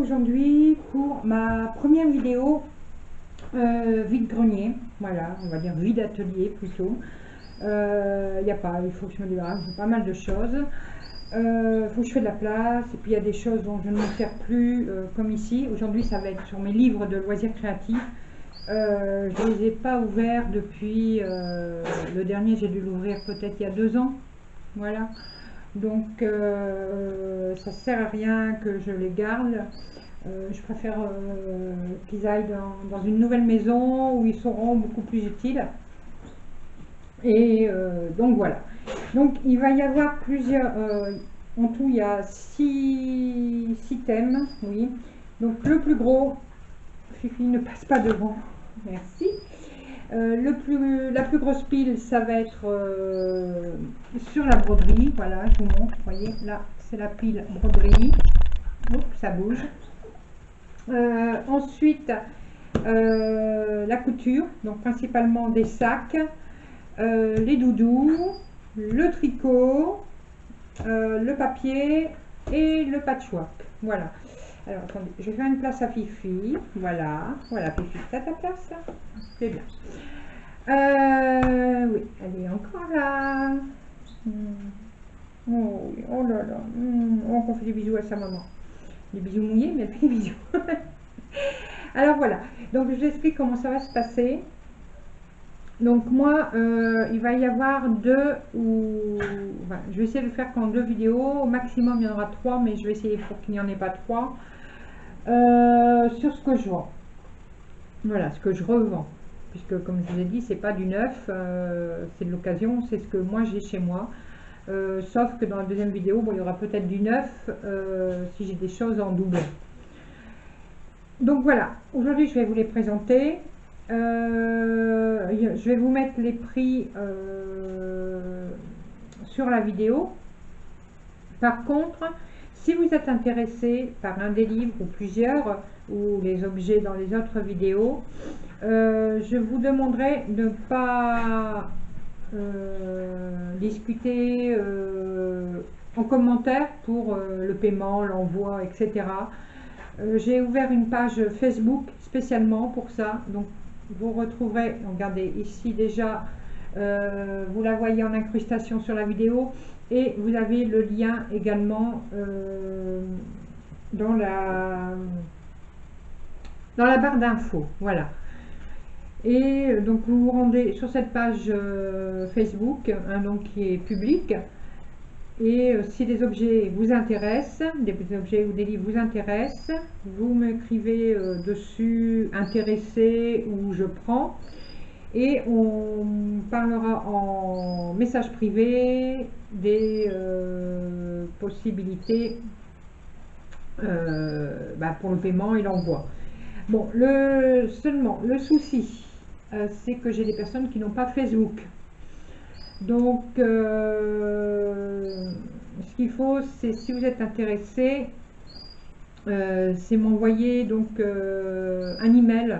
aujourd'hui pour ma première vidéo vide-grenier, voilà, on va dire vide-atelier plutôt. Il faut que je me débarrasse de pas mal de choses. Il faut que je fasse de la place, et puis il y a des choses dont je ne me sers plus, comme ici. Aujourd'hui, ça va être sur mes livres de loisirs créatifs. Je ne les ai pas ouverts depuis le dernier, j'ai dû l'ouvrir peut-être il y a 2 ans. Voilà. Donc ça sert à rien que je les garde. Je préfère qu'ils aillent dans une nouvelle maison où ils seront beaucoup plus utiles. Et donc voilà. Donc il va y avoir plusieurs, en tout il y a 6 thèmes, oui. Donc le plus gros, Fifi ne passe pas devant, merci. La plus grosse pile, ça va être sur la broderie. Voilà, je vous montre. Vous voyez, là, c'est la pile broderie. Oups, ça bouge. Ensuite, la couture, donc principalement des sacs, les doudous, le tricot, le papier et le patchwork. Voilà. Alors, attendez, je vais faire une place à Fifi. Voilà, voilà, Fifi, t'as ta place. C'est bien. Oui, elle est encore là. Oh, oui, oh là là. On fait des bisous à sa maman. Des bisous mouillés, mais elle fait des bisous. Alors voilà, donc je vous explique comment ça va se passer. Donc moi, il va y avoir je vais essayer de le faire qu'en 2 vidéos. Au maximum, il y en aura 3, mais je vais essayer pour qu'il n'y en ait pas 3. Sur ce que je vends. Voilà, ce que je revends. Puisque comme je vous ai dit, c'est pas du neuf, c'est de l'occasion, c'est ce que moi j'ai chez moi. Sauf que dans la deuxième vidéo, bon, il y aura peut-être du neuf si j'ai des choses en double. Donc voilà, aujourd'hui je vais vous les présenter. Je vais vous mettre les prix sur la vidéo. Par contre, si vous êtes intéressé par un des livres ou plusieurs, ou les objets dans les autres vidéos, je vous demanderai de ne pas discuter en commentaire pour le paiement, l'envoi, etc. J'ai ouvert une page Facebook spécialement pour ça, donc vous retrouverez, regardez ici déjà, vous la voyez en incrustation sur la vidéo, et vous avez le lien également dans la barre d'infos, voilà. Et donc vous vous rendez sur cette page Facebook, hein, donc qui est publique, et si des objets vous intéressent, des objets ou des livres vous intéressent, vous m'écrivez dessus intéressé ou je prends, et on parlera en message privé des possibilités pour le paiement et l'envoi. Bon, seulement le souci, c'est que j'ai des personnes qui n'ont pas Facebook. Donc, ce qu'il faut, c'est, si vous êtes intéressé, c'est m'envoyer donc un email.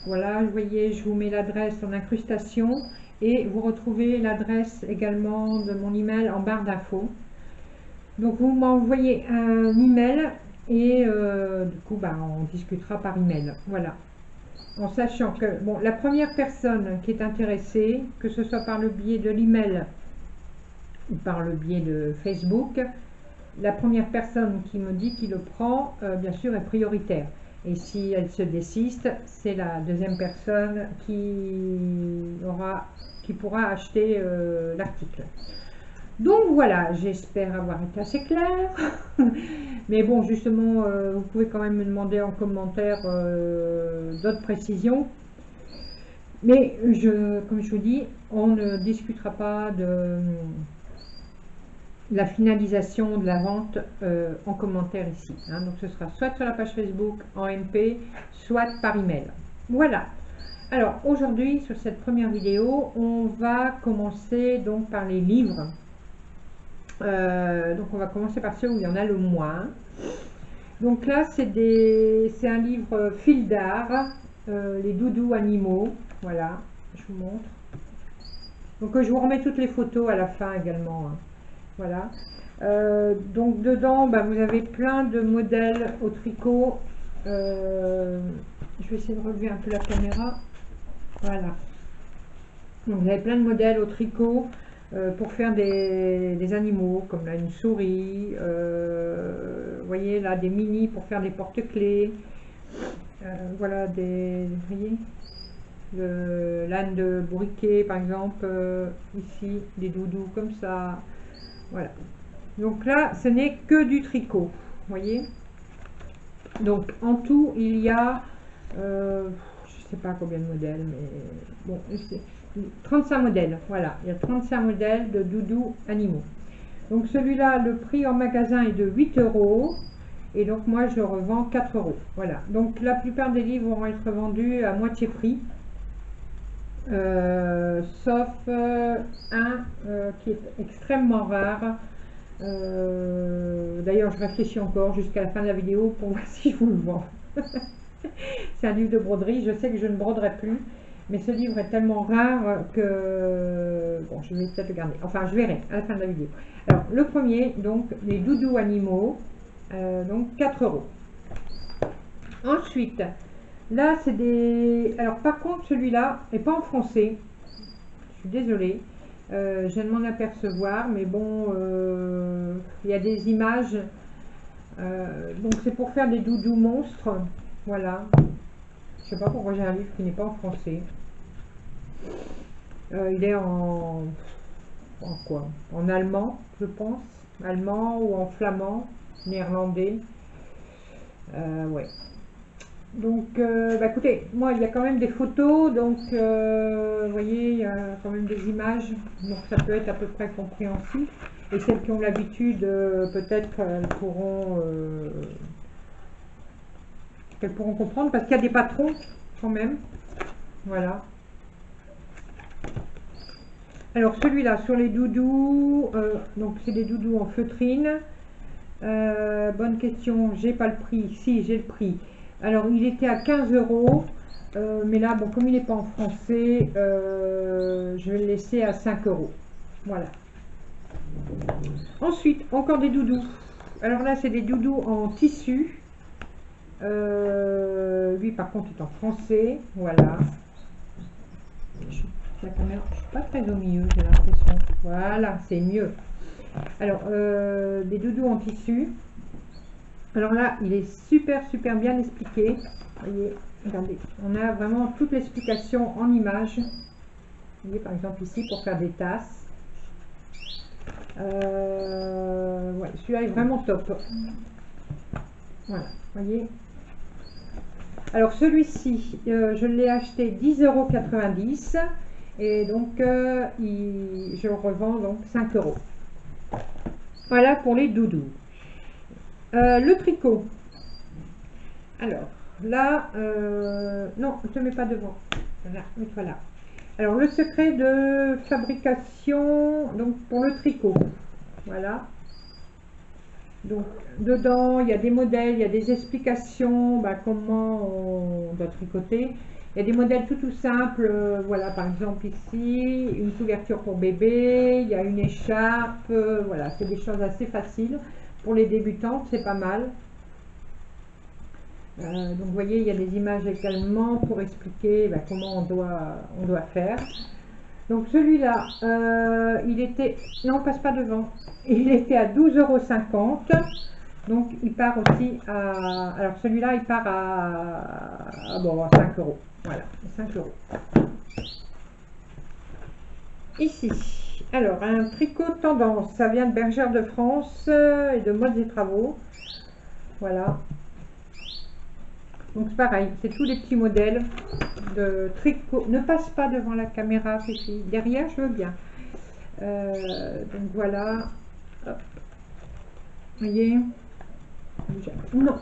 Voilà, vous voyez, je vous mets l'adresse en incrustation et vous retrouvez l'adresse également de mon email en barre d'infos. Donc, vous m'envoyez un email et du coup, on discutera par email. Voilà. En sachant que bon, la première personne qui est intéressée, que ce soit par le biais de l'email ou par le biais de Facebook, la première personne qui me dit qu'il le prend, bien sûr, est prioritaire. Et si elle se désiste, c'est la deuxième personne qui pourra acheter l'article. Donc voilà, j'espère avoir été assez claire. Mais bon, justement, vous pouvez quand même me demander en commentaire d'autres précisions. Mais comme je vous dis, on ne discutera pas de la finalisation de la vente en commentaire ici. Hein. Donc ce sera soit sur la page Facebook en MP, soit par email. Voilà. Alors aujourd'hui, sur cette première vidéo, on va commencer donc par les livres. Donc on va commencer par ceux où il y en a le moins. Donc là c'est un livre fil d'art, les doudous animaux. Voilà, je vous montre. Donc je vous remets toutes les photos à la fin également, hein. Voilà. Donc dedans, bah, vous avez plein de modèles au tricot. Je vais essayer de relever un peu la caméra. Voilà. Donc vous avez plein de modèles au tricot pour faire des animaux, comme là une souris. Vous voyez là des mini pour faire des porte-clés. Voilà vous voyez l'âne de Bourriquet par exemple, ici des doudous comme ça. Voilà. Donc là, ce n'est que du tricot, vous voyez. Donc en tout, il y a, je ne sais pas combien de modèles, mais bon, 35 modèles. Voilà, il y a 35 modèles de doudous animaux. Donc celui-là, le prix en magasin est de 8 €. Et donc moi, je le revends 4 €. Voilà. Donc la plupart des livres vont être vendus à moitié prix. Sauf un qui est extrêmement rare. D'ailleurs, je réfléchis encore jusqu'à la fin de la vidéo pour voir si je vous le vends. C'est un livre de broderie. Je sais que je ne broderai plus, mais ce livre est tellement rare que bon, je vais peut-être le garder. Enfin, je verrai à la fin de la vidéo. Alors, le premier, donc les doudous animaux, donc 4 €. Ensuite, là, c'est des... Alors, par contre, celui-là n'est pas en français. Je suis désolée. Je viens de m'en apercevoir, mais bon, il y a des images. Donc, c'est pour faire des doudous monstres. Voilà. Je sais pas pourquoi j'ai un livre qui n'est pas en français. Il est en quoi? En allemand, je pense. Allemand ou en flamand, néerlandais. Ouais. Donc, bah, écoutez, moi, il y a quand même des photos, donc, vous voyez, il y a quand même des images, donc ça peut être à peu près compréhensif. Et celles qui ont l'habitude, peut-être, elles pourront comprendre, parce qu'il y a des patrons, quand même. Voilà. Alors, celui-là, sur les doudous, donc c'est des doudous en feutrine. Bonne question, j'ai pas le prix. Si, j'ai le prix. Alors, il était à 15 €, mais là, bon, comme il n'est pas en français, je vais le laisser à 5 €. Voilà. Ensuite, encore des doudous. Alors là, c'est des doudous en tissu. Lui, par contre, est en français. Voilà. La caméra, je ne suis pas très au milieu, j'ai l'impression. Voilà, c'est mieux. Alors, des doudous en tissu. Alors là, il est super bien expliqué. Vous voyez, regardez, on a vraiment toute l'explication en images. Vous voyez, par exemple ici, pour faire des tasses. Ouais, celui-là est vraiment top. Voilà, vous voyez. Alors celui-ci, je l'ai acheté 10,90 € et donc je le revends donc 5 €. Voilà pour les doudous. Le tricot. Alors là, non, ne te mets pas devant. Voilà, mets-toi là. Alors le secret de fabrication, donc pour le tricot. Voilà. Donc dedans, il y a des modèles, il y a des explications, bah, comment on doit tricoter. Il y a des modèles tout simples, voilà, par exemple ici, une couverture pour bébé, il y a une écharpe, voilà, c'est des choses assez faciles. Pour les débutantes, c'est pas mal. Donc vous voyez, il y a des images également pour expliquer bah, comment on doit faire. Donc celui-là, il était... Non, passe pas devant. Il était à 12,50 €. Donc il part aussi à... Alors celui-là, il part bon, à 5 €. Voilà, 5 €. Ici, alors un tricot tendance. Ça vient de Bergère de France et de Modes et Travaux. Voilà. Donc c'est pareil, c'est tous les petits modèles de tricot. Ne passe pas devant la caméra, Fifi. Derrière, je veux bien. Donc voilà. Hop. Vous voyez. Non.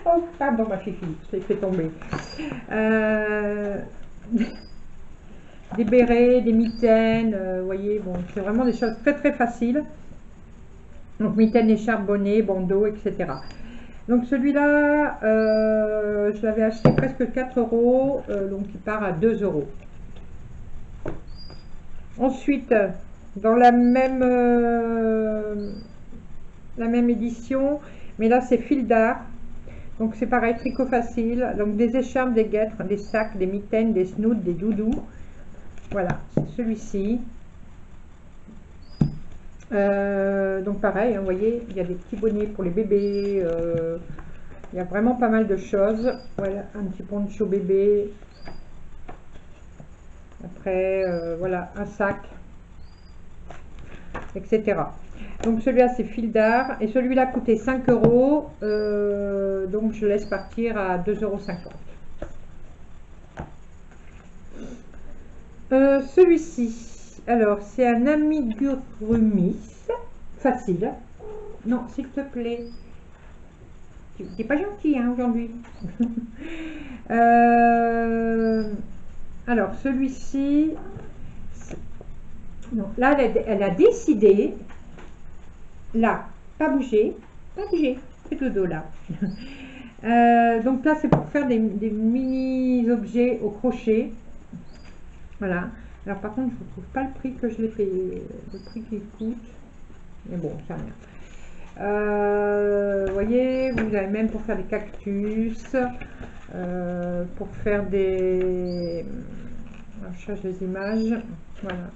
Oh, pardon ma Fifi, je l'ai fait tomber. Des bérets, des mitaines, vous voyez, bon, c'est vraiment des choses très faciles. Donc mitaines, écharpes, bonnets, bandeaux, etc. Donc celui-là, je l'avais acheté presque 4 €, donc il part à 2 €. Ensuite, dans la même édition, mais là c'est fil d'art. Donc c'est pareil, tricot facile. Donc des écharpes, des guêtres, des sacs, des mitaines, des snoods, des doudous. Voilà, c'est celui-ci. Donc pareil, vous voyez, il y a des petits bonnets pour les bébés. Il y a vraiment pas mal de choses. Voilà, un petit poncho bébé. Après, voilà, un sac, etc. Donc celui-là c'est fil d'art et celui-là coûtait 5 euros, donc je laisse partir à 2,50 €. Celui-ci, alors c'est un amigurumi facile. Non, s'il te plaît, tu n'es pas gentil hein, aujourd'hui. Alors celui-ci, non, là elle a décidé. Là, pas bouger, fais dodo là. Donc là, c'est pour faire des mini objets au crochet. Voilà. Alors par contre, je ne trouve pas le prix que je l'ai payé, le prix qu'il coûte. Mais bon, ça rien. Vous voyez, vous avez même pour faire des cactus, pour faire des... Alors, je cherche les images. Voilà.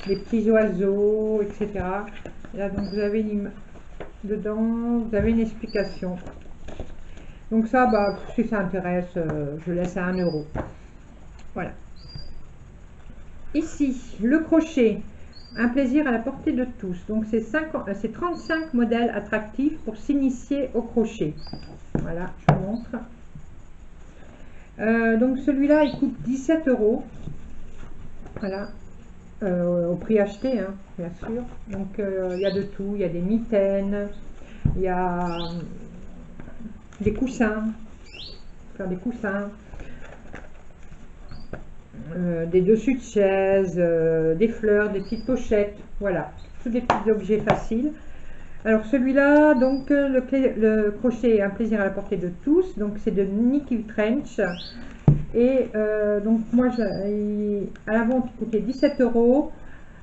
Des petits oiseaux, etc. Là, donc vous avez dedans, vous avez une explication. Donc ça, bah, si ça intéresse, je laisse à 1 €. Voilà. Ici, le crochet, un plaisir à la portée de tous. Donc c'est 35 modèles attractifs pour s'initier au crochet. Voilà, je vous montre. Donc celui-là, il coûte 17 €. Voilà. Au prix acheté, hein, bien sûr. Donc il y a de tout, il y a des mitaines, il y a des coussins, faire des coussins, des dessus de chaises, des fleurs, des petites pochettes, voilà, tous des petits objets faciles. Alors celui-là, donc le crochet, un plaisir à la portée de tous, donc c'est de Nikki Trench. Et donc moi, à la vente, il coûtait 17 €.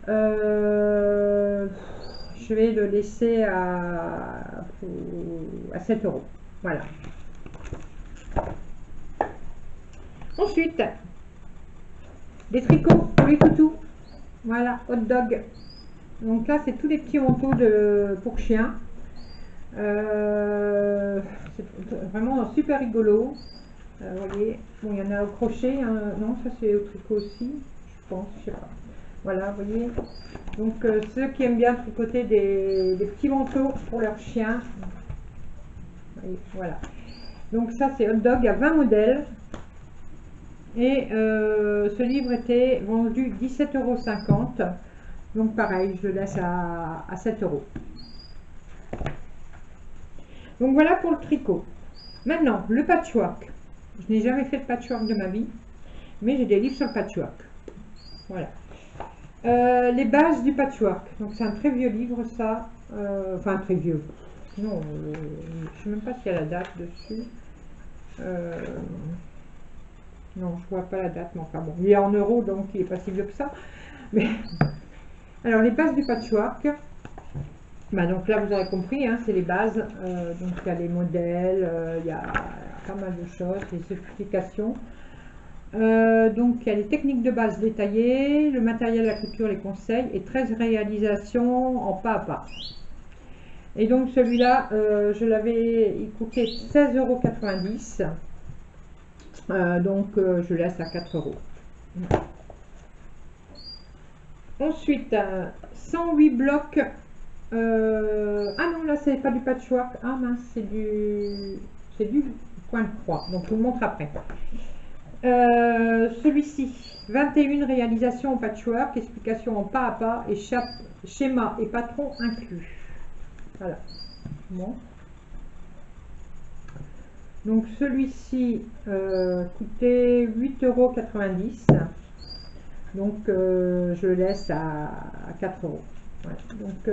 Je vais le laisser à 7 €. Voilà. Ensuite, des tricots pour les toutous. Voilà, hot dog. Donc là, c'est tous les petits manteaux pour chiens. C'est vraiment super rigolo. Vous voyez, bon, il y en a au crochet, hein. Non, ça c'est au tricot aussi, je pense, je sais pas. Voilà, vous voyez. Donc ceux qui aiment bien tricoter des petits manteaux pour leurs chiens. Voyez, voilà. Donc ça c'est hot dog à 20 modèles. Et ce livre était vendu 17,50 €. Donc pareil, je le laisse à 7 €. Donc voilà pour le tricot. Maintenant, le patchwork. Je n'ai jamais fait de patchwork de ma vie, mais j'ai des livres sur le patchwork. Voilà. Les bases du patchwork. Donc c'est un très vieux livre, ça. Enfin, très vieux. Non, je ne sais même pas s'il y a la date dessus. Non, je vois pas la date, mais enfin bon, il est en euros, donc il n'est pas si vieux que ça. Mais alors, les bases du patchwork. Bah, donc là, vous aurez compris, hein, c'est les bases. Donc il y a les modèles, il y a pas mal de choses, les explications. Donc il y a les techniques de base détaillées, le matériel, la couture, les conseils et 13 réalisations en pas à pas. Et donc celui-là, il coûtait 16,90 €. Donc je laisse à 4 €. Ensuite, 108 blocs. Ah non, là c'est pas du patchwork. Ah mince, c'est du point de croix. Donc je vous le montre après. Celui-ci, 21 réalisations en patchwork, explication en pas à pas et schéma et patron inclus. Voilà. Bon. Donc celui-ci coûtait 8,90 €. Donc je le laisse à 4 €. Ouais. Donc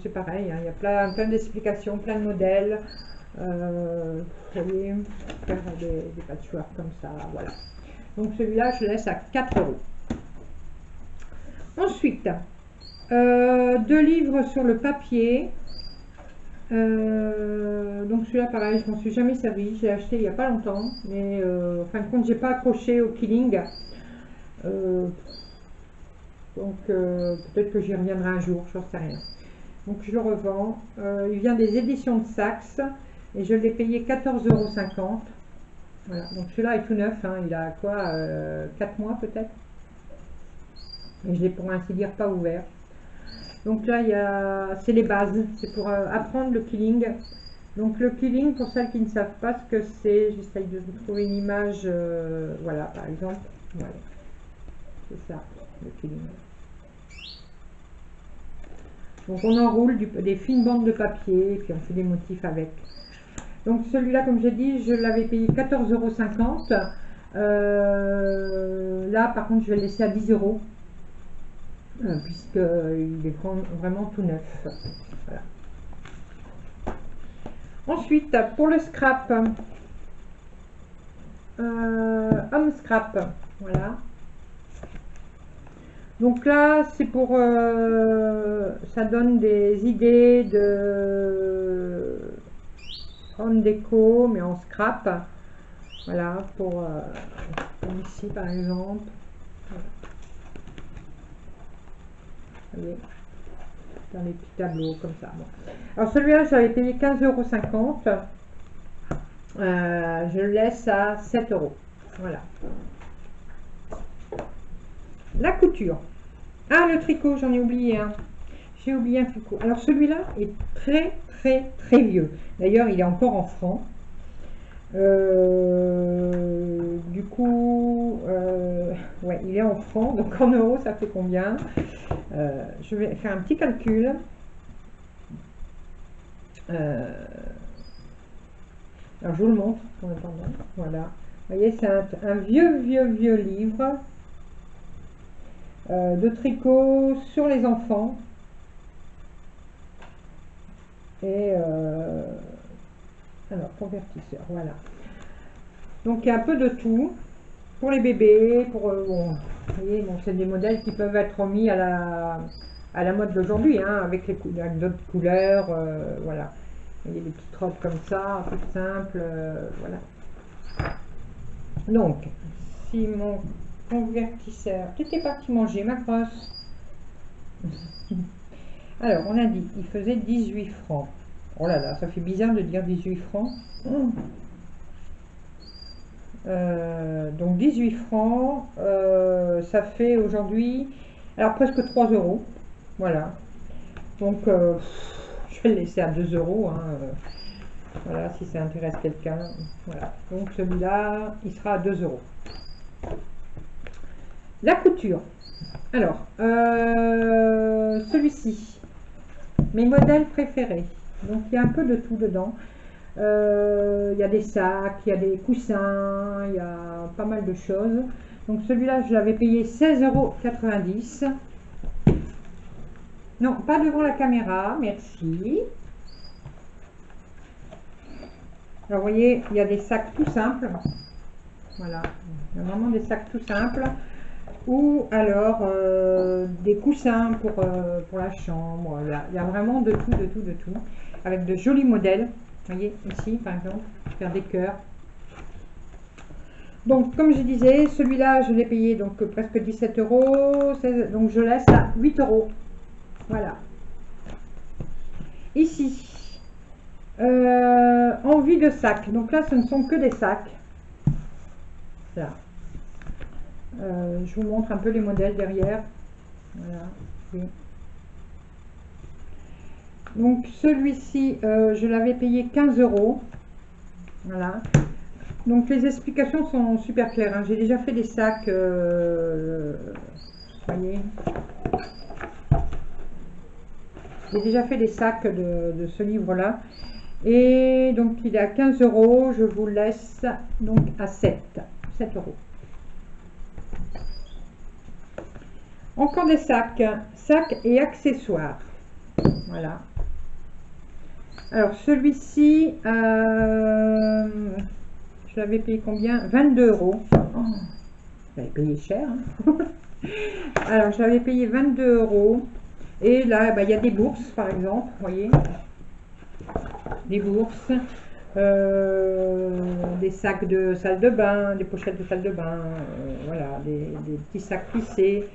c'est pareil, hein, il y a plein d'explications, plein de modèles. Vous voyez, faire des patchwork comme ça, voilà. Donc celui-là, je laisse à 4 €. Ensuite, 2 livres sur le papier. Donc celui-là pareil, je m'en suis jamais servi, j'ai acheté il n'y a pas longtemps, mais en fin de compte j'ai pas accroché au Killing. Donc peut-être que j'y reviendrai un jour, j'en sais rien. Donc je le revends. Il vient des éditions de Saxe et je l'ai payé 14,50 €. Voilà, donc celui-là est tout neuf, hein, il a quoi, 4 mois peut-être. Et je l'ai pour ainsi dire pas ouvert. Donc là, c'est les bases, c'est pour apprendre le Killing. Donc le Killing, pour celles qui ne savent pas ce que c'est, j'essaye de vous trouver une image, voilà, par exemple, voilà. C'est ça, le Killing. Donc on enroule des fines bandes de papier, et puis on fait des motifs avec. Donc celui-là, comme j'ai dit, je l'avais payé 14,50 €. Là, par contre, je vais le laisser à 10 €. Puisqu'il est vraiment tout neuf. Voilà. Ensuite, pour le scrap, Home Scrap, voilà. Donc là, c'est pour, ça donne des idées de home déco, mais en scrap. Voilà, comme ici par exemple. Voilà. Vous voyez, dans les petits tableaux comme ça. Bon. Alors celui-là, j'avais payé 15,50 €. Je le laisse à 7 €. Voilà. La couture. Ah, le tricot, j'en ai oublié un. J'ai oublié un tricot. Alors celui-là est très très très vieux. D'ailleurs, il est encore en francs. Du coup, ouais, il est en francs. Donc en euros, ça fait combien? Je vais faire un petit calcul. Alors je vous le montre en attendant. Voilà. Vous voyez, c'est un vieux livre de tricot sur les enfants. Et alors, convertisseur, voilà. Donc il y a un peu de tout pour les bébés, pour bon, vous voyez, bon, c'est des modèles qui peuvent être mis à la mode d'aujourd'hui, hein, avec d'autres couleurs, voilà. Vous voyez, des petites robes comme ça, un peu simples, voilà. Donc, si mon convertisseur était parti manger ma grosse. Alors, on a dit, il faisait 18 francs. Oh là là, ça fait bizarre de dire 18 francs. Donc 18 francs, ça fait aujourd'hui, alors presque 3 €. Voilà. Donc, je vais le laisser à 2 €. Hein, voilà, si ça intéresse quelqu'un. Voilà. Donc celui-là, il sera à 2 €. La couture. Alors, celui-ci, mes modèles préférés. Donc il y a un peu de tout dedans. Il y a des sacs, il y a des coussins, il y a pas mal de choses. Donc celui-là, je l'avais payé 16,90 €. Non, pas devant la caméra, merci. Alors vous voyez, il y a des sacs tout simples. Voilà, il y a vraiment des sacs tout simples. Ou alors des coussins pour la chambre. Il y a vraiment de tout. Avec de jolis modèles. Vous voyez, ici par exemple, faire des cœurs. Donc comme je disais, celui-là je l'ai payé donc presque 17 €. Donc je laisse à 8 €. Voilà. Ici, envie de sac. Donc là, ce ne sont que des sacs. Là. Je vous montre un peu les modèles derrière. Voilà. Oui. Donc celui-ci, je l'avais payé 15 €. Voilà. Donc les explications sont super claires. Hein. J'ai déjà fait des sacs. Voyez. J'ai déjà fait des sacs de ce livre-là. Et donc il est à 15 €. Je vous laisse donc à 7 €. Encore des sacs et accessoires. Voilà. Alors celui-ci, je l'avais payé combien? 22 €. Oh, j'avais payé cher. Hein. Alors, j'avais payé 22 €. Et là, bah, il y a des bourses, par exemple, vous voyez, des bourses, des sacs de salle de bain, des pochettes de salle de bain, voilà, des petits sacs plissés.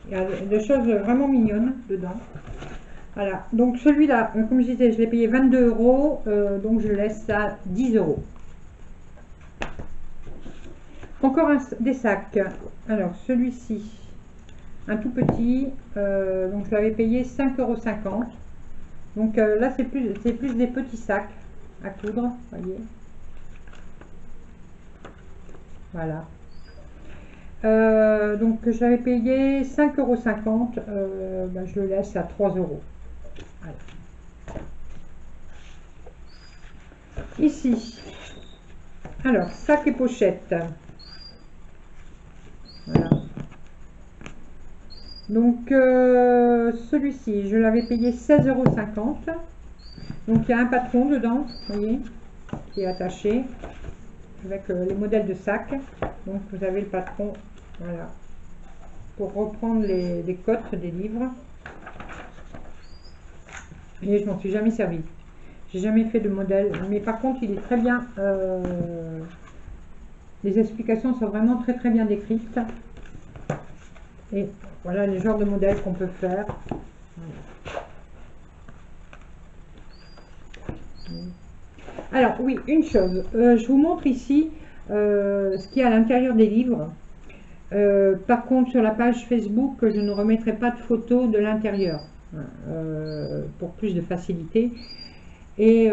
Il y a des choses vraiment mignonnes dedans. Voilà, donc celui-là, comme je disais, je l'ai payé 22 €, donc je laisse à 10 €. Encore des sacs. Alors, celui-ci, un tout petit, donc je l'avais payé 5,50 €. Donc là, c'est plus des petits sacs à coudre, voyez. Voilà. Donc j'avais payé 5,50 €, ben, je le laisse à 3 €. Voilà. Ici, alors, sac et pochette. Voilà. Donc celui-ci, je l'avais payé 16,50 €. Donc il y a un patron dedans, vous voyez, qui est attaché avec les modèles de sacs. Donc vous avez le patron, voilà, pour reprendre les cotes des livres. Et je m'en suis jamais servi. J'ai jamais fait de modèle, mais par contre il est très bien. Les explications sont vraiment très bien décrites. Et voilà les genres de modèles qu'on peut faire. Alors oui, une chose, je vous montre ici ce qu'il y a à l'intérieur des livres. Par contre, sur la page Facebook, je ne remettrai pas de photos de l'intérieur, pour plus de facilité. Et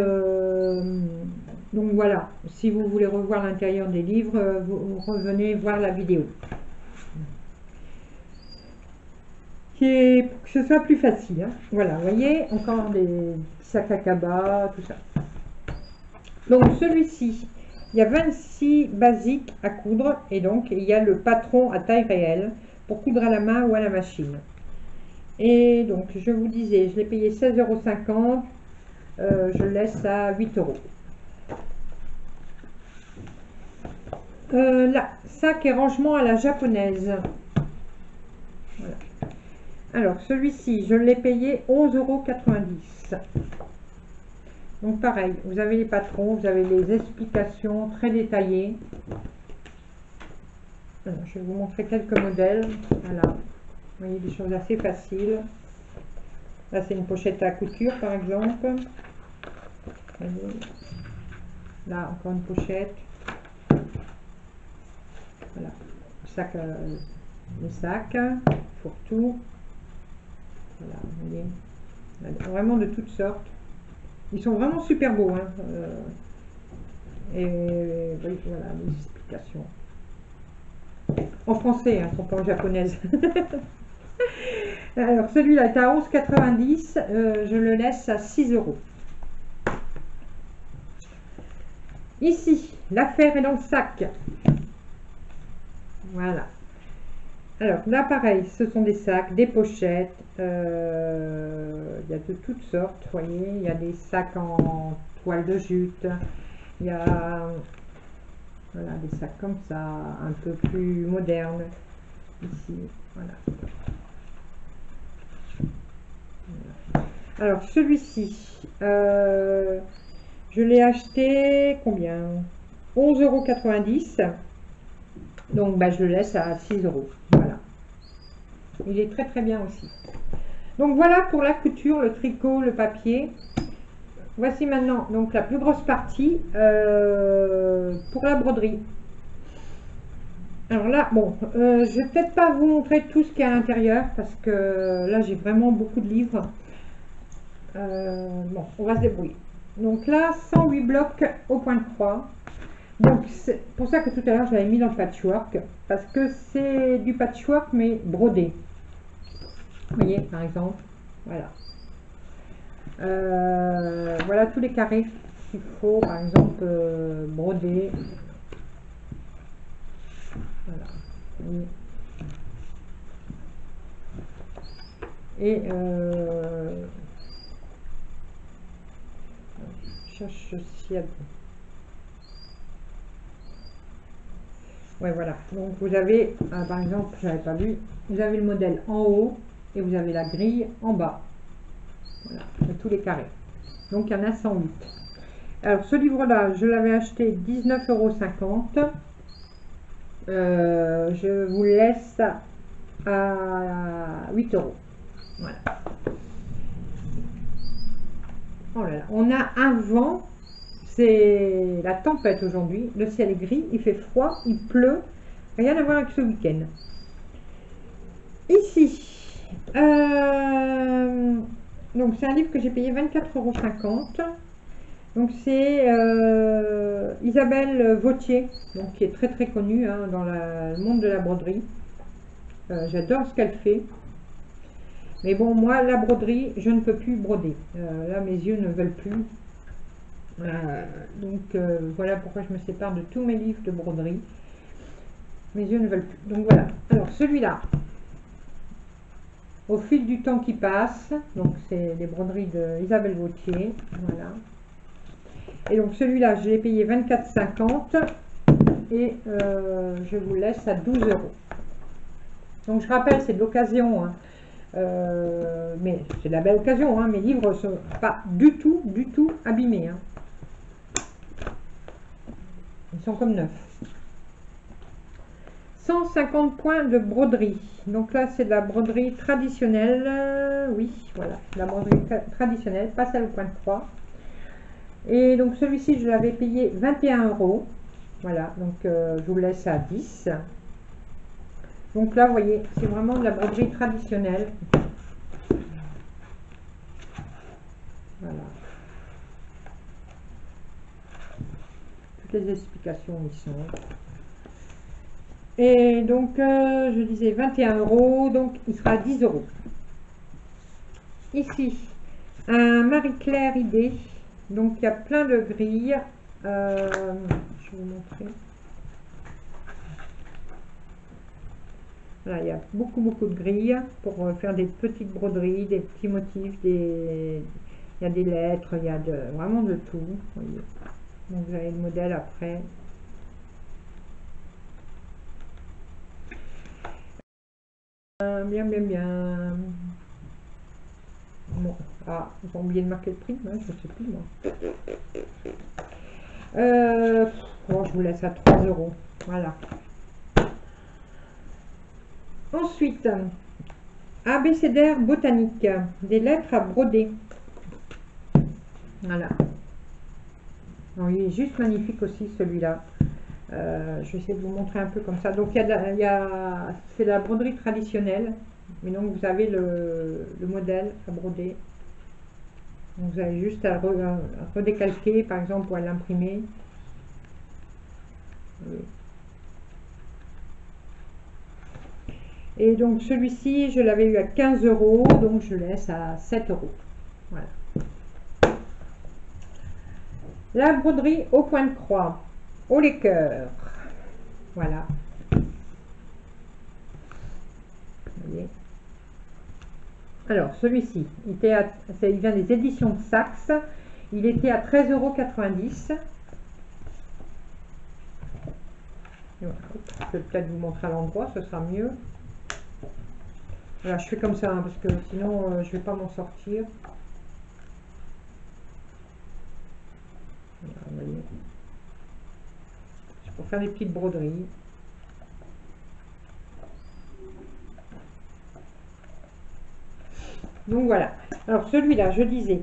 donc voilà, si vous voulez revoir l'intérieur des livres, vous revenez voir la vidéo. Pour que ce soit plus facile. Hein. Voilà, vous voyez, encore des sacs à cabas, tout ça. Donc celui-ci, il y a 26 basiques à coudre et donc il y a le patron à taille réelle pour coudre à la main ou à la machine. Et donc je vous disais, je l'ai payé 16,50 €, je laisse à 8 €. Là, sac et rangement à la japonaise. Voilà. Alors celui-ci, je l'ai payé 11,90 €. Donc pareil, vous avez les patrons, vous avez les explications très détaillées. Alors, je vais vous montrer quelques modèles. Voilà, vous voyez des choses assez faciles. Là c'est une pochette à couture par exemple. Là encore une pochette. Voilà, sac, les sacs, fourre-tout. Voilà, vous voyez, vraiment de toutes sortes. Ils sont vraiment super beaux. Hein. Et oui, voilà les explications. En français, hein, pas en japonaise. Alors celui-là est à 11,90 €. Je le laisse à 6 €. Ici, l'affaire est dans le sac. Voilà. Alors là, pareil, ce sont des sacs, des pochettes. Il y a de toutes sortes, vous voyez. Il y a des sacs en toile de jute. Il y a voilà, des sacs comme ça, un peu plus modernes. Ici, voilà. Alors celui-ci, je l'ai acheté combien? 11,90 €. Donc bah, je le laisse à 6 €. Voilà. Il est très bien aussi. Donc voilà pour la couture, le tricot, le papier. Voici maintenant donc la plus grosse partie pour la broderie. Alors là, bon, je vais peut-être pas vous montrer tout ce qu'il y a à l'intérieur parce que là j'ai vraiment beaucoup de livres. Bon, on va se débrouiller. Donc là, 108 blocs au point de croix. Donc c'est pour ça que tout à l'heure je l'avais mis dans le patchwork, parce que c'est du patchwork mais brodé. Vous voyez par exemple, voilà. Voilà tous les carrés qu'il faut par exemple broder. Voilà. Et je cherche s'il y a Ouais, voilà. Donc vous avez, par exemple, j'avais pas vu, vous avez le modèle en haut et vous avez la grille en bas. Voilà, de tous les carrés. Donc il y en a 108. Alors ce livre-là, je l'avais acheté 19,50 €. Je vous laisse à 8 €. Voilà. Oh là là, on a un vent. C'est la tempête aujourd'hui. Le ciel est gris, il fait froid, il pleut. Rien à voir avec ce week-end. Ici, donc c'est un livre que j'ai payé 24,50 €. Donc c'est Isabelle Vautier, donc, qui est très très connue hein, dans le monde de la broderie. J'adore ce qu'elle fait. Mais bon, moi, la broderie, je ne peux plus broder. Là, mes yeux ne veulent plus. Donc voilà pourquoi je me sépare de tous mes livres de broderie. Mes yeux ne veulent plus. Donc voilà. Alors celui-là, au fil du temps qui passe, donc c'est les broderies de Isabelle Vautier. Voilà. Et donc celui-là, je l'ai payé 24,50 € et je vous laisse à 12 €. Donc je rappelle, c'est de l'occasion. Hein. Mais c'est de la belle occasion. Hein. Mes livres ne sont pas du tout abîmés. Hein. Ils sont comme neufs. 150 points de broderie. Donc là, c'est de la broderie traditionnelle. Oui, voilà, la broderie traditionnelle, pas celle au point de croix. Et donc celui-ci, je l'avais payé 21 €. Voilà, donc je vous laisse à 10. Donc là, vous voyez, c'est vraiment de la broderie traditionnelle. Voilà. Toutes les explications y sont. Et donc, je disais 21 €, donc il sera à 10 €. Ici, un Marie-Claire idée. Donc, il y a plein de grilles. Je vais vous montrer. Voilà, il y a beaucoup de grilles pour faire des petites broderies, des petits motifs, il y a des lettres, il y a vraiment de tout. Voyez. Donc, vous avez le modèle après. Bien. Bon. Ah, ils ont oublié de marquer le prix, hein, je ne sais plus moi. Bon, je vous laisse à 3 €. Voilà. Ensuite, abécédaire botanique, des lettres à broder. Voilà. Alors, il est juste magnifique aussi celui-là. Je vais essayer de vous montrer un peu comme ça. Donc c'est de la broderie traditionnelle, mais donc vous avez le modèle à broder. Donc vous avez juste à redécalquer par exemple ou à l'imprimer. Et donc celui-ci je l'avais eu à 15 €, donc je laisse à 7 €. Voilà. La broderie au point de croix, au cœurs. Voilà. Vous voyez. Alors, celui-ci, il vient des éditions de Saxe. Il était à 13,90 €. Voilà. Je vais peut-être vous montrer à l'endroit, ce sera mieux. Voilà, je fais comme ça, hein, parce que sinon, je ne vais pas m'en sortir. Voilà, vous voyez. C'est pour faire des petites broderies. Donc voilà. Alors celui-là, je disais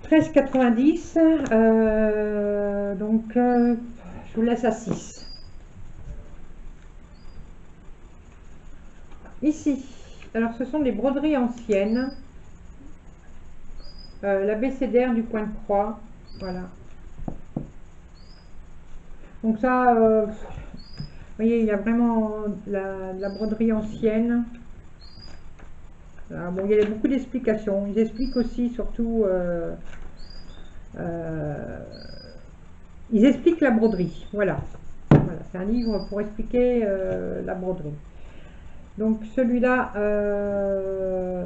13,90 €. Donc je vous laisse à 6. Ici, alors ce sont des broderies anciennes. L'abécédaire du point de croix. Voilà. Donc ça, vous voyez, il y a vraiment la broderie ancienne. Bon, il y a beaucoup d'explications. Ils expliquent aussi, surtout, ils expliquent la broderie. Voilà. Voilà, c'est un livre pour expliquer la broderie. Donc celui-là,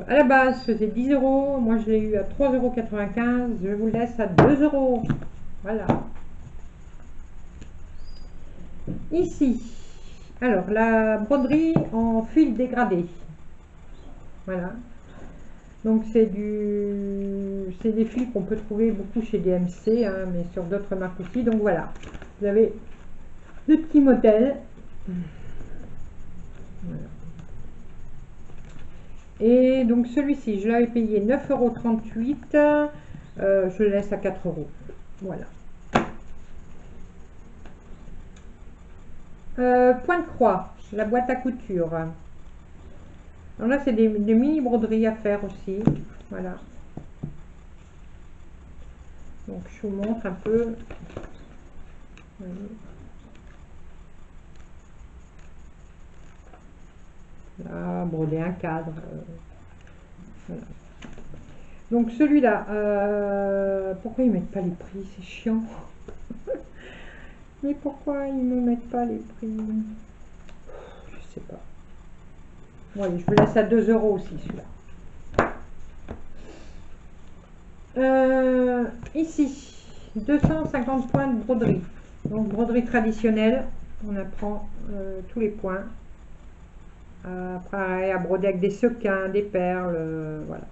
à la base, faisait 10 €. Moi, je l'ai eu à 3,95 €. Je vous le laisse à 2 €. Voilà. Ici, alors la broderie en fil dégradé. Voilà. Donc c'est des fils qu'on peut trouver beaucoup chez DMC, hein, mais sur d'autres marques aussi. Donc voilà, vous avez deux petits modèles. Voilà. Et donc celui-ci, je l'avais payé 9,38 €. Je le laisse à 4 €. Voilà. Point de croix, la boîte à couture. Alors là, c'est des mini broderies à faire aussi. Voilà. Donc je vous montre un peu. Là, broder un cadre. Voilà. Donc celui-là, pourquoi ils mettent pas les prix? C'est chiant. Mais pourquoi ils ne mettent pas les prix? Je sais pas. Ouais, je vous laisse à 2 € aussi celui-là. Ici, 250 points de broderie. Donc broderie traditionnelle, on apprend tous les points. Pareil, à broder avec des sequins, des perles, voilà.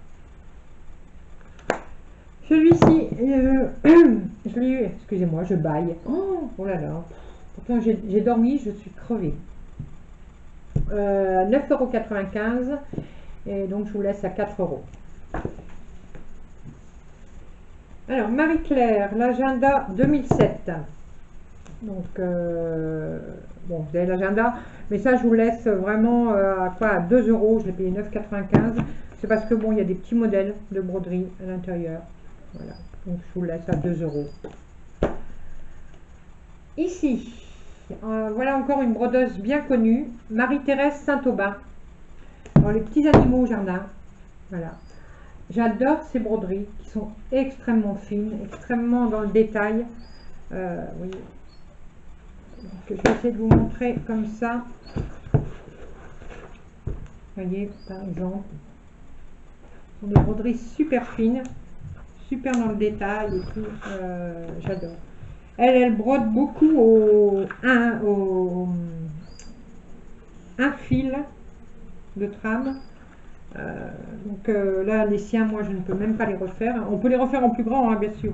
Celui-ci, je l'ai eu, excusez-moi, je baille. Oh là là, pourtant j'ai dormi, je suis crevée. 9,95 € et donc je vous laisse à 4 €. Alors Marie-Claire, l'agenda 2007. Donc bon, vous avez l'agenda, mais ça je vous laisse vraiment à quoi, à 2 €. Je l'ai payé 9,95 €. C'est parce que bon, il y a des petits modèles de broderie à l'intérieur. Voilà, donc je vous laisse à 2 €. Ici, voilà encore une brodeuse bien connue, Marie-Thérèse Saint-Aubin. Alors les petits animaux au jardin, voilà. J'adore ces broderies qui sont extrêmement fines, extrêmement dans le détail. Oui. Donc, je vais essayer de vous montrer comme ça. Vous voyez, par exemple, ce sont des broderies super fines, super dans le détail et tout. J'adore. Elle brode beaucoup au un fil de trame. Donc là, les siens, moi, je ne peux même pas les refaire. On peut les refaire en plus grand, hein, bien sûr.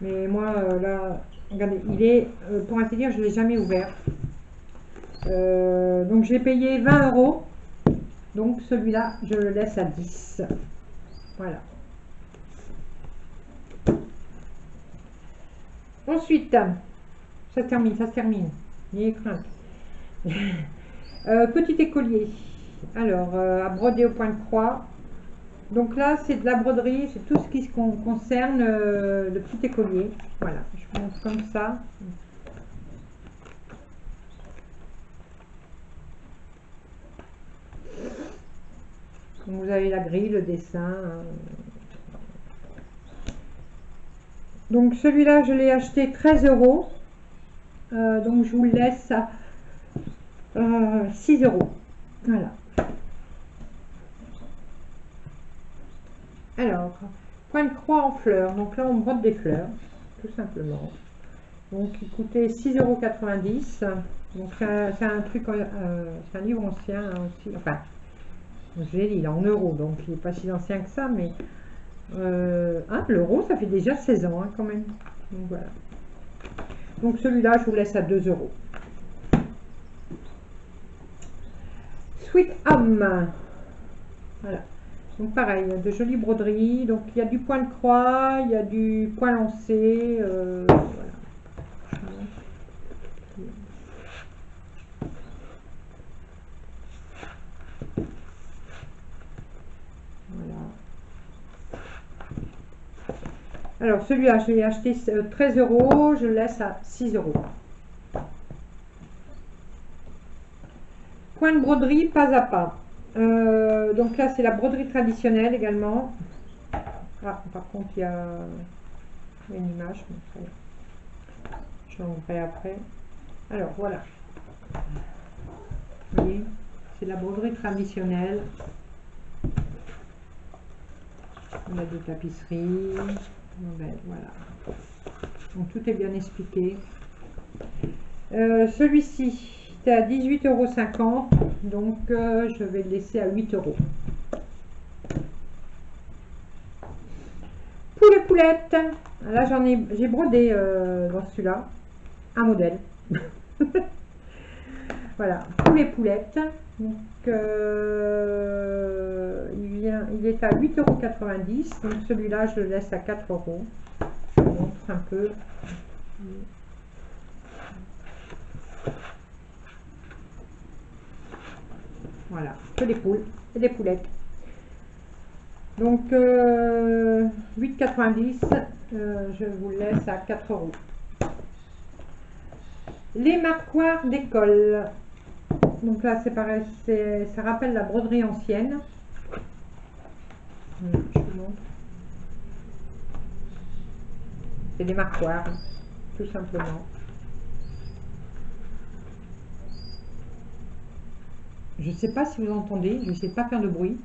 Mais moi, là, regardez, il est, pour ainsi dire, je ne l'ai jamais ouvert. Donc j'ai payé 20 €. Donc celui-là, je le laisse à 10. Voilà. Ensuite, ça se termine. N'ayez crainte. Petit écolier. Alors, à broder au point de croix. Donc là, c'est de la broderie, c'est tout ce qui concerne le petit écolier. Voilà, je vous montre comme ça. Donc, vous avez la grille, le dessin. Donc celui-là, je l'ai acheté 13 €. Donc je vous le laisse à 6 €. Voilà. Alors, point de croix en fleurs. Donc là, on brode des fleurs, tout simplement. Donc il coûtait 6,90 €. Donc c'est un truc, c'est un livre ancien hein, aussi. Enfin, je l'ai dit, il est en euros, donc il n'est pas si ancien que ça, mais l'euro, ça fait déjà 16 ans hein, quand même. Donc voilà. Donc celui-là, je vous laisse à 2 €. Sweet Home. Voilà. Donc pareil, de jolies broderies. Donc il y a du point de croix, il y a du point lancé. Voilà. Alors celui-là, je l'ai acheté 13 €, je le laisse à 6 €. Point de broderie pas à pas. Donc là, c'est la broderie traditionnelle également. Ah, par contre, il y a une image. Je l'enverrai après. Alors voilà. Vous voyez, c'est la broderie traditionnelle. On a des tapisseries. Voilà. Donc tout est bien expliqué. Celui-ci, c'était à 18,50 €, donc je vais le laisser à 8 €. Poulet poulette. Là, j'ai brodé dans celui-là un modèle. Voilà, poulet poulette. Donc, il est à 8,90 €. Donc, celui-là, je le laisse à 4 €. Je vous montre un peu. Voilà, que des poules et des poulettes. Donc, 8,90 €, je vous laisse à 4 €. Les marquoirs d'école. Donc là, c'est pareil, ça rappelle la broderie ancienne. Je vous montre. C'est des marquoirs, tout simplement. Je ne sais pas si vous entendez, je ne sais pas faire de bruit.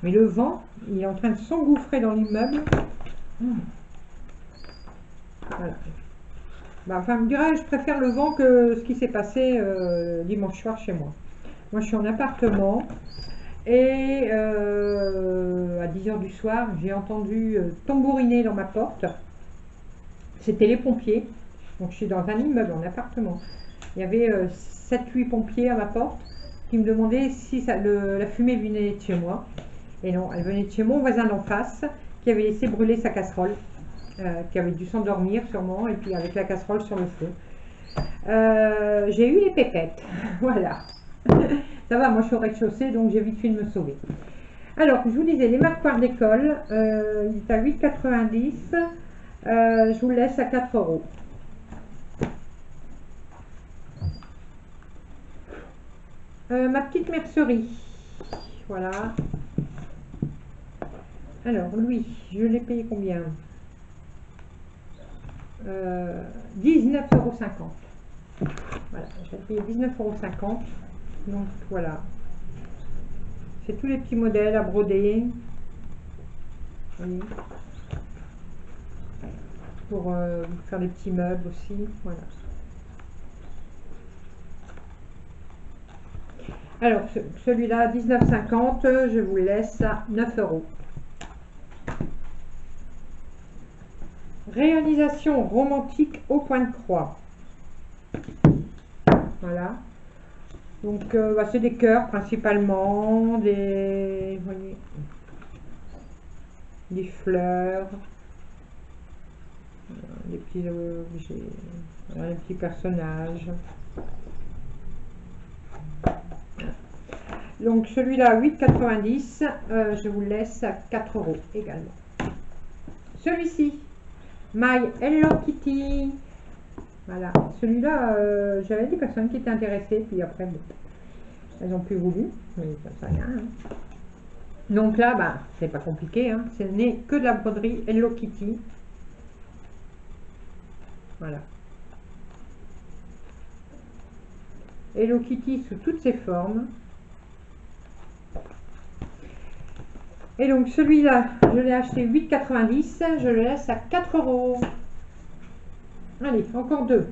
Mais le vent, il est en train de s'engouffrer dans l'immeuble. Voilà. Bah, enfin, me dirais, je préfère le vent que ce qui s'est passé dimanche soir chez moi. Moi, je suis en appartement et à 10 h du soir, j'ai entendu tambouriner dans ma porte. C'était les pompiers. Donc, je suis dans un immeuble, en appartement. Il y avait 7-8 pompiers à ma porte qui me demandaient si la fumée venait de chez moi. Et non, elle venait de chez mon voisin d'en face qui avait laissé brûler sa casserole, qui avait dû s'endormir sûrement, et puis avec la casserole sur le feu. J'ai eu les pépettes, voilà. Ça va, moi je suis au rez-de-chaussée, donc j'ai vite fait de me sauver. Alors, je vous disais, les marquoirs d'école, il est à 8,90 €, je vous le laisse à 4 €. Ma petite mercerie, voilà. Alors, lui, je l'ai payé combien? 19,50 €. Voilà, je l'ai payé 19,50 €. Donc, voilà. C'est tous les petits modèles à broder. Vous voyez. Pour faire des petits meubles aussi. Voilà. Alors, celui-là, 19,50 €, je vous laisse à 9 €. Réalisation romantique au point de croix. Voilà. Donc, bah, c'est des cœurs principalement, des, vous voyez, des fleurs, des petits objets, voilà, des petits personnages. Donc, celui-là, 8,90 €, je vous laisse à 4 € également. Celui-ci, My Hello Kitty. Voilà, celui-là, j'avais des personnes qui étaient intéressées, puis après, bon, elles n'ont plus voulu, mais ça rien. Hein. Donc là, bah, c'est pas compliqué, hein, ce n'est que de la broderie Hello Kitty. Voilà. Hello Kitty sous toutes ses formes. Et donc celui-là, je l'ai acheté 8,90 €, je le laisse à 4 €. Allez, encore deux.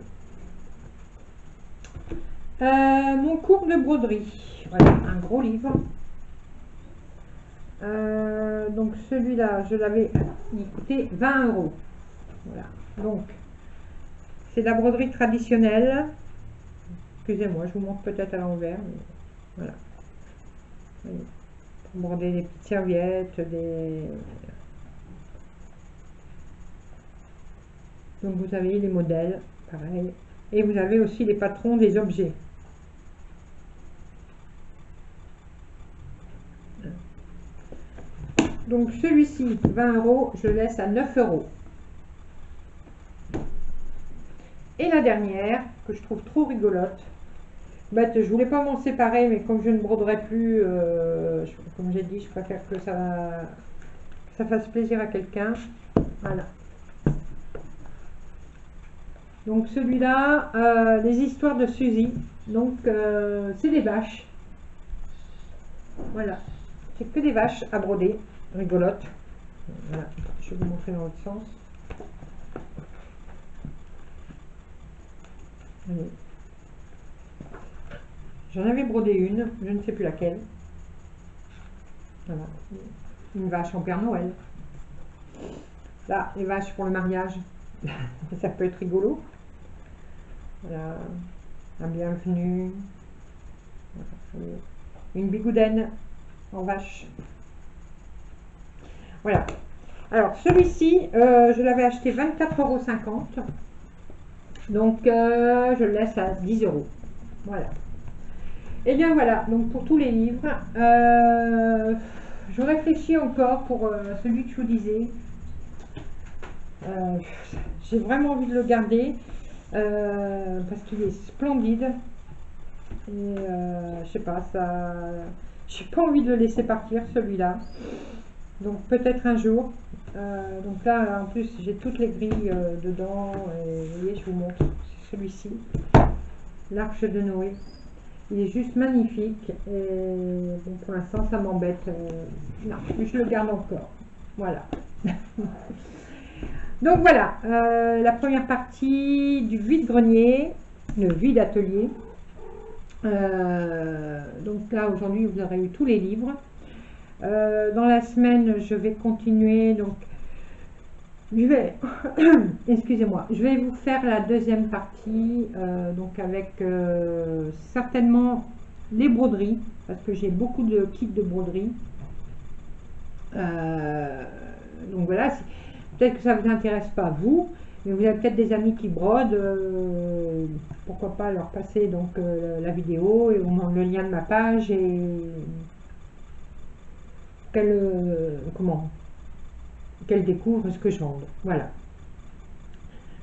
Mon cours de broderie. Voilà, un gros livre. Donc celui-là, je l'avais, il coûtait 20 €. Voilà, donc c'est de la broderie traditionnelle. Excusez-moi, je vous montre peut-être à l'envers. Voilà. Voyez. Pour broder des petites serviettes, donc vous avez les modèles, pareil. Et vous avez aussi les patrons des objets. Donc celui-ci, 20 €, je laisse à 9 €. Et la dernière, que je trouve trop rigolote. Bah, je voulais pas m'en séparer, mais comme je ne broderai plus, comme j'ai dit, je préfère que ça fasse plaisir à quelqu'un. Voilà. Donc celui-là, les histoires de Suzy. Donc c'est des vaches. Voilà. C'est que des vaches à broder, rigolotes. Voilà. Je vais vous montrer dans l'autre sens. J'en avais brodé une, je ne sais plus laquelle. Voilà. Une vache en Père Noël. Là, les vaches pour le mariage. Ça peut être rigolo. Voilà. Un bienvenue. Voilà. Une bigoudaine en vache. Voilà. Alors, celui-ci, je l'avais acheté 24,50 €. Donc, je le laisse à 10 €. Voilà. Et bien voilà, donc pour tous les livres, je réfléchis encore pour celui que je vous disais. J'ai vraiment envie de le garder parce qu'il est splendide. Et je sais pas, ça, j'ai pas envie de le laisser partir celui-là. Donc peut-être un jour. Donc là, en plus, j'ai toutes les grilles dedans. Et vous voyez, je vous montre. C'est celui-ci, l'Arche de Noé. Il est juste magnifique. Et bon, pour l'instant, ça m'embête. Non, je le garde encore. Voilà. Donc voilà, la première partie du vide-grenier, le vide-atelier. Donc là, aujourd'hui, vous aurez eu tous les livres. Dans la semaine, je vais continuer. Donc, je vais, excusez-moi, je vais vous faire la deuxième partie, donc avec certainement les broderies, parce que j'ai beaucoup de kits de broderie. Donc voilà, peut-être que ça ne vous intéresse pas vous, mais vous avez peut-être des amis qui brodent, pourquoi pas leur passer donc la vidéo et le lien de ma page et qu'elle découvre ce que je vends. Voilà.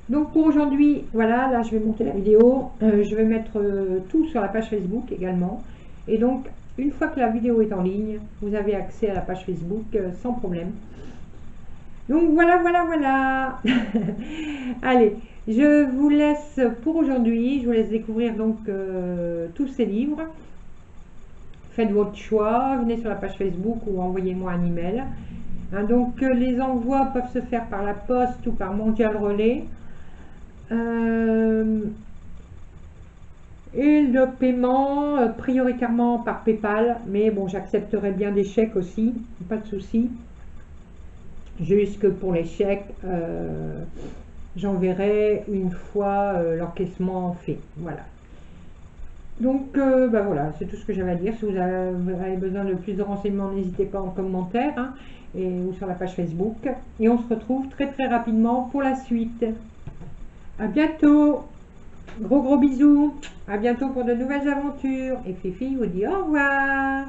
Donc pour aujourd'hui, voilà, là je vais monter la vidéo, je vais mettre tout sur la page Facebook également. Et donc une fois que la vidéo est en ligne, vous avez accès à la page Facebook sans problème. Donc voilà, voilà, voilà. Allez, je vous laisse pour aujourd'hui. Je vous laisse découvrir donc tous ces livres. Faites votre choix, venez sur la page Facebook ou envoyez-moi un email. Hein, donc les envois peuvent se faire par la poste ou par Mondial Relais. Et le paiement prioritairement par PayPal, mais bon, j'accepterai bien des chèques aussi, pas de souci. Juste que pour les chèques, j'enverrai une fois l'encaissement fait. Voilà. Donc, bah voilà, c'est tout ce que j'avais à dire. Si vous avez besoin de plus de renseignements, n'hésitez pas en commentaire hein, ou sur la page Facebook. Et on se retrouve très très rapidement pour la suite. À bientôt. Gros bisous. À bientôt pour de nouvelles aventures. Et Fifi vous dit au revoir.